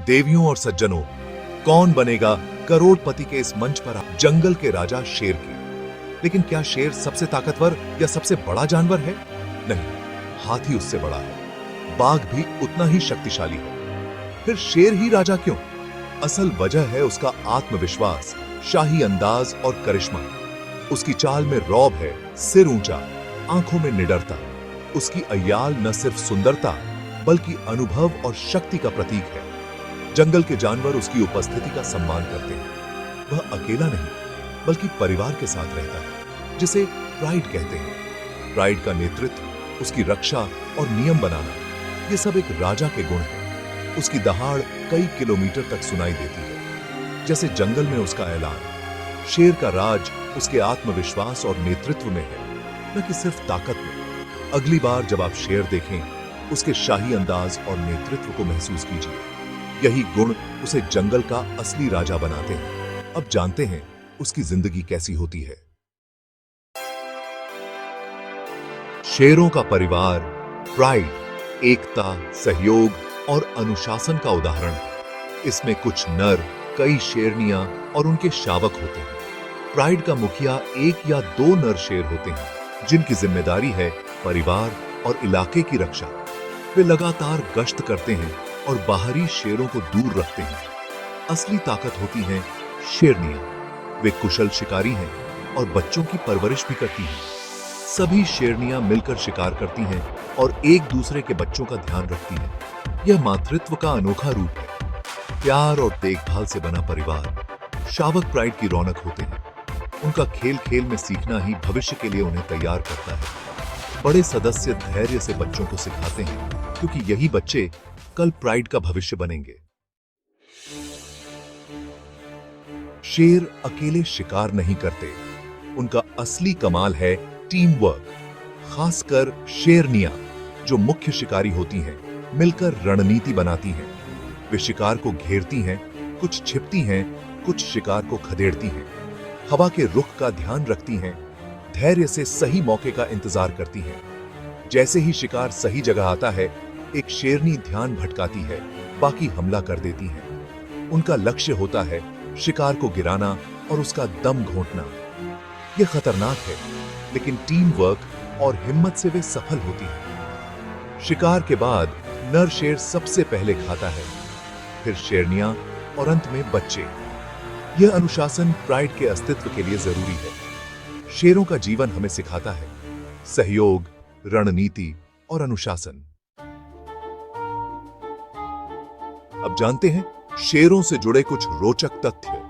देवियों और सज्जनों, कौन बनेगा करोड़पति के इस मंच पर जंगल के राजा शेर की। लेकिन क्या शेर सबसे ताकतवर या सबसे बड़ा जानवर है? नहीं, हाथी उससे बड़ा है। बाघ भी उतना ही शक्तिशाली है। फिर शेर ही राजा क्यों? असल वजह है उसका आत्मविश्वास, शाही अंदाज और करिश्मा। उसकी चाल में रौब है, सिर ऊंचा, आंखों में निडरता। उसकी अय्याल न सिर्फ सुंदरता बल्कि अनुभव और शक्ति का प्रतीक है। जंगल के जानवर उसकी उपस्थिति का सम्मान करते हैं। वह अकेला नहीं बल्कि परिवार के साथ रहता है, जिसे प्राइड कहते हैं। प्राइड का नेतृत्व, उसकी रक्षा और नियम बनाना, ये सब एक राजा के गुण हैं। उसकी दहाड़ कई किलोमीटर तक सुनाई देती है, जैसे जंगल में उसका ऐलान। शेर का राज उसके आत्मविश्वास और नेतृत्व में है, न कि सिर्फ ताकत में। अगली बार जब आप शेर देखें, उसके शाही अंदाज और नेतृत्व को महसूस कीजिए। यही गुण उसे जंगल का असली राजा बनाते हैं। अब जानते हैं उसकी जिंदगी कैसी होती है। शेरों का परिवार प्राइड, एकता, सहयोग और अनुशासन का उदाहरण है। इसमें कुछ नर, कई शेरनियां और उनके शावक होते हैं। प्राइड का मुखिया एक या दो नर शेर होते हैं, जिनकी जिम्मेदारी है परिवार और इलाके की रक्षा। वे लगातार गश्त करते हैं और बाहरी शेरों को दूर रखते हैं। असली ताकत होती है शेरनियां। वे कुशल शिकारी हैं और बच्चों की परवरिश भी करती हैं। सभी शेरनियां मिलकर शिकार करती हैं और एक दूसरे के बच्चों का ध्यान रखती हैं। यह मातृत्व का अनोखा रूप है। प्यार और देखभाल से बना परिवार शावक प्राइड की रौनक होते हैं। उनका खेल खेल में सीखना ही भविष्य के लिए उन्हें तैयार करता है। बड़े सदस्य धैर्य से बच्चों को सिखाते हैं, क्योंकि यही बच्चे कल प्राइड का भविष्य बनेंगे। शेर अकेले शिकार नहीं करते। उनका असली कमाल है टीम वर्क। खासकर शेरनियां, जो मुख्य शिकारी होती हैं, मिलकर रणनीति बनाती हैं। वे शिकार को घेरती हैं, कुछ छिपती हैं, कुछ शिकार को खदेड़ती हैं। हवा के रुख का ध्यान रखती हैं, धैर्य से सही मौके का इंतजार करती हैं। जैसे ही शिकार सही जगह आता है, एक शेरनी ध्यान भटकाती है, बाकी हमला कर देती हैं। उनका लक्ष्य होता है शिकार को गिराना और उसका दम घोंटना। यह खतरनाक है, लेकिन टीम वर्क और हिम्मत से वे सफल होती हैं। शिकार के बाद नर शेर सबसे पहले खाता है, फिर शेरनियां और अंत में बच्चे। यह अनुशासन प्राइड के अस्तित्व के लिए जरूरी है। शेरों का जीवन हमें सिखाता है सहयोग, रणनीति और अनुशासन। अब जानते हैं शेरों से जुड़े कुछ रोचक तथ्य।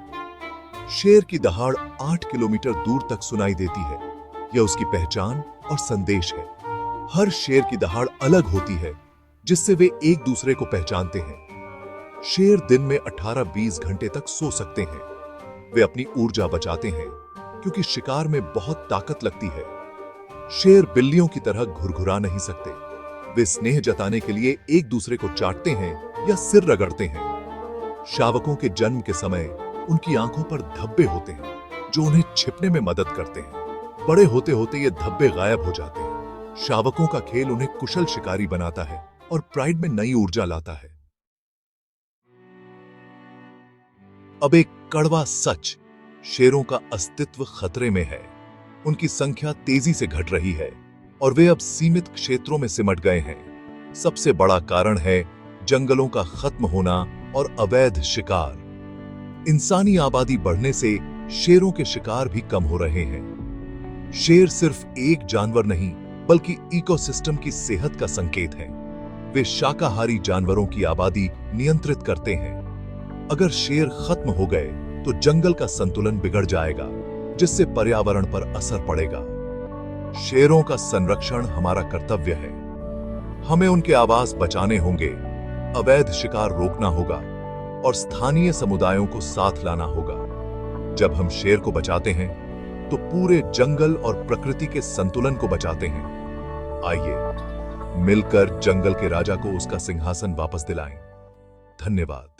शेर की दहाड़ 8 किलोमीटर दूर तक सुनाई देती है। यह उसकी पहचान और संदेश है। हर शेर की दहाड़ अलग होती है, जिससे वे एक दूसरे को पहचानते हैं। शेर दिन में 18-20 घंटे तक सो सकते हैं। वे अपनी ऊर्जा बचाते हैं, क्योंकि शिकार में बहुत ताकत लगती है। शेर बिल्लियों की तरह घुरघुरा नहीं सकते। वे स्नेह जताने के लिए एक दूसरे को चाटते हैं या सिर रगड़ते हैं। शावकों के जन्म के समय उनकी आंखों पर धब्बे होते हैं, जो उन्हें छिपने में मदद करते हैं। बड़े होते होते ये धब्बे गायब हो जाते हैं। शावकों का खेल उन्हें कुशल शिकारी बनाता है और प्राइड में नई ऊर्जा लाता है। अब एक कड़वा सच, शेरों का अस्तित्व खतरे में है। उनकी संख्या तेजी से घट रही है और वे अब सीमित क्षेत्रों में सिमट गए हैं। सबसे बड़ा कारण है जंगलों का खत्म होना और अवैध शिकार। इंसानी आबादी बढ़ने से शेरों के शिकार भी कम हो रहे हैं। शेर सिर्फ एक जानवर नहीं, बल्कि इकोसिस्टम की सेहत का संकेत है। वे शाकाहारी जानवरों की आबादी नियंत्रित करते हैं। अगर शेर खत्म हो गए तो जंगल का संतुलन बिगड़ जाएगा, जिससे पर्यावरण पर असर पड़ेगा। शेरों का संरक्षण हमारा कर्तव्य है। हमें उनके आवास बचाने होंगे, अवैध शिकार रोकना होगा और स्थानीय समुदायों को साथ लाना होगा। जब हम शेर को बचाते हैं तो पूरे जंगल और प्रकृति के संतुलन को बचाते हैं। आइए मिलकर जंगल के राजा को उसका सिंहासन वापस दिलाएं। धन्यवाद।